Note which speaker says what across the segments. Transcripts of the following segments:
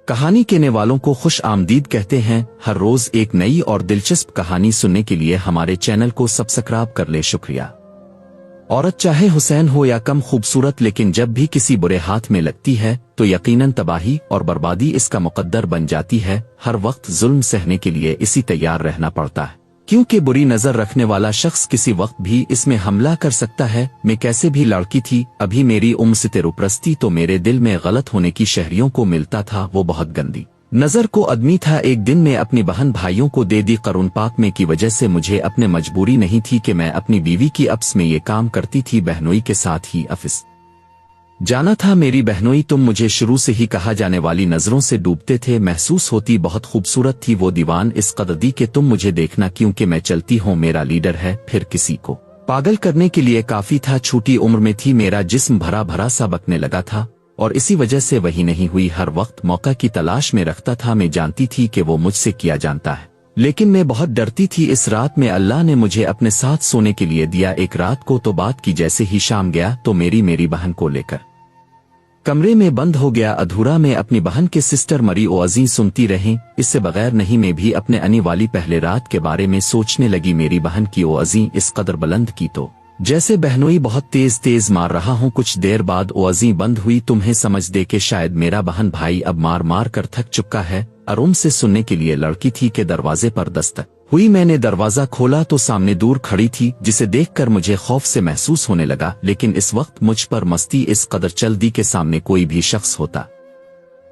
Speaker 1: کہانی کہنے والوں کو خوش آمدید کہتے ہیں۔ ہر روز ایک نئی اور دلچسپ کہانی سننے کے لیے ہمارے چینل کو سبسکرائب کر لے۔ شکریہ۔ عورت چاہے حسین ہو یا کم خوبصورت، لیکن جب بھی کسی برے ہاتھ میں لگتی ہے تو یقیناً تباہی اور بربادی اس کا مقدر بن جاتی ہے۔ ہر وقت ظلم سہنے کے لیے اسی تیار رہنا پڑتا ہے، کیونکہ بری نظر رکھنے والا شخص کسی وقت بھی اس میں حملہ کر سکتا ہے۔ میں کیسے بھی لڑکی تھی، ابھی میری سے تیروپرستی تو میرے دل میں غلط ہونے کی شہریوں کو ملتا تھا۔ وہ بہت گندی نظر کو آدمی تھا۔ ایک دن میں اپنی بہن بھائیوں کو دے دی قرون پاک میں کی وجہ سے مجھے اپنے مجبوری نہیں تھی کہ میں اپنی بیوی کی اپس میں یہ کام کرتی تھی۔ بہنوئی کے ساتھ ہی آفس جانا تھا۔ میری بہنوئی تم مجھے شروع سے ہی کہا جانے والی نظروں سے ڈوبتے تھے، محسوس ہوتی بہت خوبصورت تھی وہ دیوان اس قدر دی کہ تم مجھے دیکھنا کیونکہ میں چلتی ہوں، میرا لیڈر ہے۔ پھر کسی کو پاگل کرنے کے لیے کافی تھا۔ چھوٹی عمر میں تھی، میرا جسم بھرا بھرا سا بکنے لگا تھا اور اسی وجہ سے وہی نہیں ہوئی۔ ہر وقت موقع کی تلاش میں رکھتا تھا۔ میں جانتی تھی کہ وہ مجھ سے کیا جانتا ہے، لیکن میں بہت ڈرتی تھی۔ اس رات میں اللہ نے مجھے اپنے ساتھ سونے کے لیے دیا۔ ایک رات کو تو بات کی جیسے ہی شام گیا تو میری بہن کو لے کر کمرے میں بند ہو گیا۔ ادھورا میں اپنی بہن کے سسٹر مری او عزیز سنتی رہیں، اس سے بغیر نہیں۔ میں بھی اپنے آنے والی پہلے رات کے بارے میں سوچنے لگی۔ میری بہن کی او عزیز اس قدر بلند کی تو جیسے بہنوئی بہت تیز مار رہا ہوں۔ کچھ دیر بعد او عزیز بند ہوئی۔ تمہیں سمجھ دے کہ شاید میرا بہن بھائی اب مار کر تھک چکا ہے۔ اروم سے سننے کے لیے لڑکی تھی کہ دروازے پر دستک ہوئی۔ میں نے دروازہ کھولا تو سامنے دور کھڑی تھی، جسے دیکھ کر مجھے خوف سے محسوس ہونے لگا، لیکن اس وقت مجھ پر مستی اس قدر چل دی کہ سامنے کوئی بھی شخص ہوتا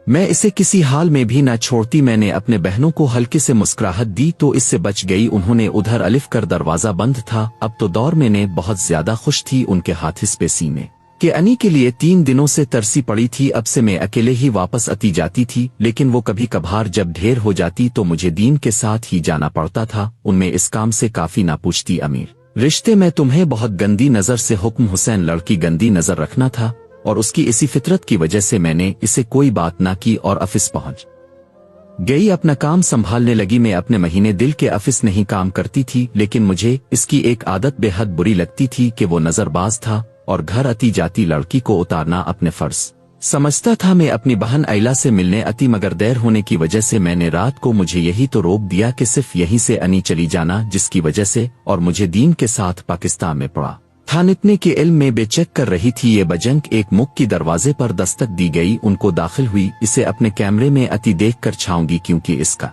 Speaker 1: میں اسے کسی حال میں بھی نہ چھوڑتی۔ میں نے اپنے بہنوں کو ہلکے سے مسکراہٹ دی تو اس سے بچ گئی۔ انہوں نے ادھر الف کر دروازہ بند تھا۔ اب تو دور میں نے بہت زیادہ خوش تھی۔ ان کے ہاتھ اس پہ سینے کہ انی کے لیے 3 دنوں سے ترسی پڑی تھی۔ اب سے میں اکیلے ہی واپس آتی جاتی تھی، لیکن وہ کبھی کبھار جب ڈھیر ہو جاتی تو مجھے دین کے ساتھ ہی جانا پڑتا تھا۔ ان میں اس کام سے کافی نہ پوچھتی۔ امیر رشتے میں تمہیں بہت گندی نظر سے حکم حسین لڑکی گندی نظر رکھنا تھا اور اس کی اسی فطرت کی وجہ سے میں نے اسے کوئی بات نہ کی اور آفس پہنچ گئی، اپنا کام سنبھالنے لگی۔ میں اپنے مہینے دل کے آفس نہیں کام کرتی تھی، لیکن مجھے اس کی ایک عادت بے حد بری لگتی تھی کہ وہ نظر باز تھا اور گھر آتی جاتی لڑکی کو اتارنا اپنے فرض سمجھتا تھا۔ میں اپنی بہن ایلا سے ملنے آتی، مگر دیر ہونے کی وجہ سے میں نے رات کو مجھے یہی تو روک دیا کہ صرف یہیں سے انی چلی جانا، جس کی وجہ سے اور مجھے دین کے ساتھ پاکستان میں پڑا تھا۔ نتنے کے علم میں بے چیک کر رہی تھی۔ یہ بجنک ایک مک کی دروازے پر دستک دی گئی، ان کو داخل ہوئی۔ اسے اپنے کیمرے میں آتی دیکھ کر چھاؤں گی کیونکہ اس کا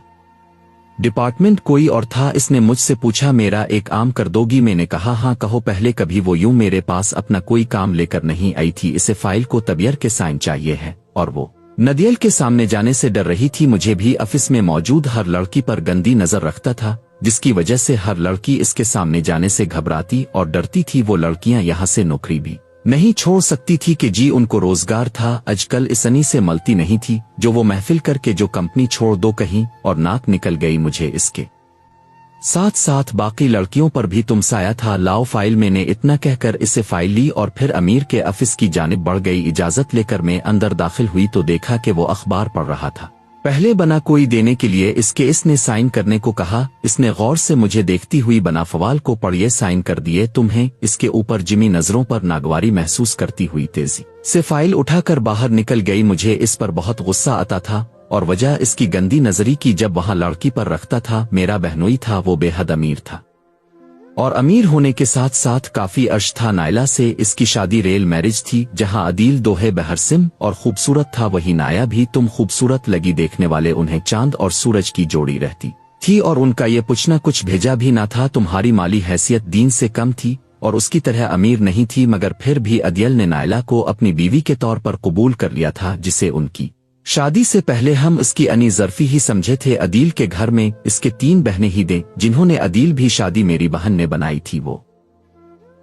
Speaker 1: ڈپارٹمنٹ کوئی اور تھا۔ اس نے مجھ سے پوچھا میرا ایک عام کر دو گی؟ میں نے کہا ہاں کہو۔ پہلے کبھی وہ یوں میرے پاس اپنا کوئی کام لے کر نہیں آئی تھی۔ اسے فائل کو طبیعر کے سائن چاہیے ہے اور وہ ندیل کے سامنے جانے سے ڈر رہی تھی۔ مجھے بھی آفس میں موجود ہر لڑکی پر گندی نظر رکھتا تھا، جس کی وجہ سے ہر لڑکی اس کے سامنے جانے سے گھبراتی اور ڈرتی تھی۔ وہ لڑکیاں یہاں سے نوکری بھی نہیں چھوڑ سکتی تھی کہ جی ان کو روزگار تھا۔ آج کل اسنی سے ملتی نہیں تھی جو وہ محفل کر کے جو کمپنی چھوڑ دو کہیں اور ناک نکل گئی۔ مجھے اس کے ساتھ باقی لڑکیوں پر بھی تمسایا تھا۔ لاؤ فائل۔ میں نے اتنا کہہ کر اسے فائل لی اور پھر امیر کے آفس کی جانب بڑھ گئی۔ اجازت لے کر میں اندر داخل ہوئی تو دیکھا کہ وہ اخبار پڑھ رہا تھا۔ پہلے بنا کوئی دینے کے لیے اس نے سائن کرنے کو کہا۔ اس نے غور سے مجھے دیکھتی ہوئی بنا فوال کو پڑھیے سائن کر دیے تمہیں۔ اس کے اوپر جمی نظروں پر ناگواری محسوس کرتی ہوئی تیزی سے فائل اٹھا کر باہر نکل گئی۔ مجھے اس پر بہت غصہ آتا تھا اور وجہ اس کی گندی نظری کی جب وہاں لڑکی پر رکھتا تھا۔ میرا بہنوئی تھا، وہ بے حد امیر تھا اور امیر ہونے کے ساتھ کافی عرش تھا۔ نائلہ سے اس کی شادی ریل میرج تھی، جہاں عدیل دوہے بہرسم اور خوبصورت تھا، وہی نایا بھی تم خوبصورت لگی۔ دیکھنے والے انہیں چاند اور سورج کی جوڑی رہتی تھی اور ان کا یہ پوچھنا کچھ بھیجا بھی نہ تھا۔ تمہاری مالی حیثیت دین سے کم تھی اور اس کی طرح امیر نہیں تھی، مگر پھر بھی عدیل نے نائلہ کو اپنی بیوی کے طور پر قبول کر لیا تھا، جسے ان کی شادی سے پہلے ہم اس کی انی ظرفی ہی سمجھے تھے۔ عدیل کے گھر میں اس کے 3 بہنیں ہی دیں، جنہوں نے عدیل بھی شادی میری بہن نے بنائی تھی۔ وہ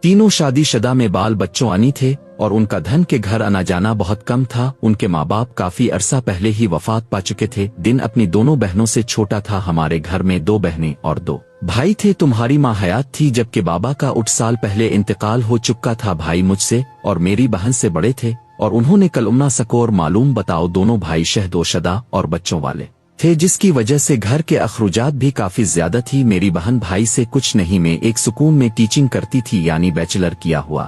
Speaker 1: تینوں شادی شدہ میں بال بچوں انی تھے اور ان کا دھن کے گھر آنا جانا بہت کم تھا۔ ان کے ماں باپ کافی عرصہ پہلے ہی وفات پا چکے تھے۔ دن اپنی دونوں بہنوں سے چھوٹا تھا۔ ہمارے گھر میں 2 بہنیں اور 2 بھائی تھے۔ تمہاری ماں حیات تھی جبکہ بابا کا 8 سال پہلے انتقال ہو چکا تھا۔ بھائی مجھ سے اور میری بہن سے بڑے تھے اور انہوں نے کلمنا سکور معلوم بتاؤ۔ دونوں بھائی شہد و شدہ اور بچوں والے تھے، جس کی وجہ سے گھر کے اخراجات بھی کافی زیادہ تھی۔ میری بہن بھائی سے کچھ نہیں، میں ایک سکون میں ٹیچنگ کرتی تھی، یعنی بیچلر کیا ہوا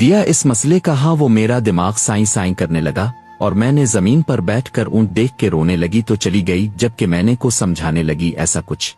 Speaker 1: دیا اس مسئلے کا ہاں وہ میرا دماغ سائیں سائیں کرنے لگا اور میں نے زمین پر بیٹھ کر اونٹ دیکھ کے رونے لگی تو چلی گئی جبکہ میں نے کو سمجھانے لگی ایسا کچھ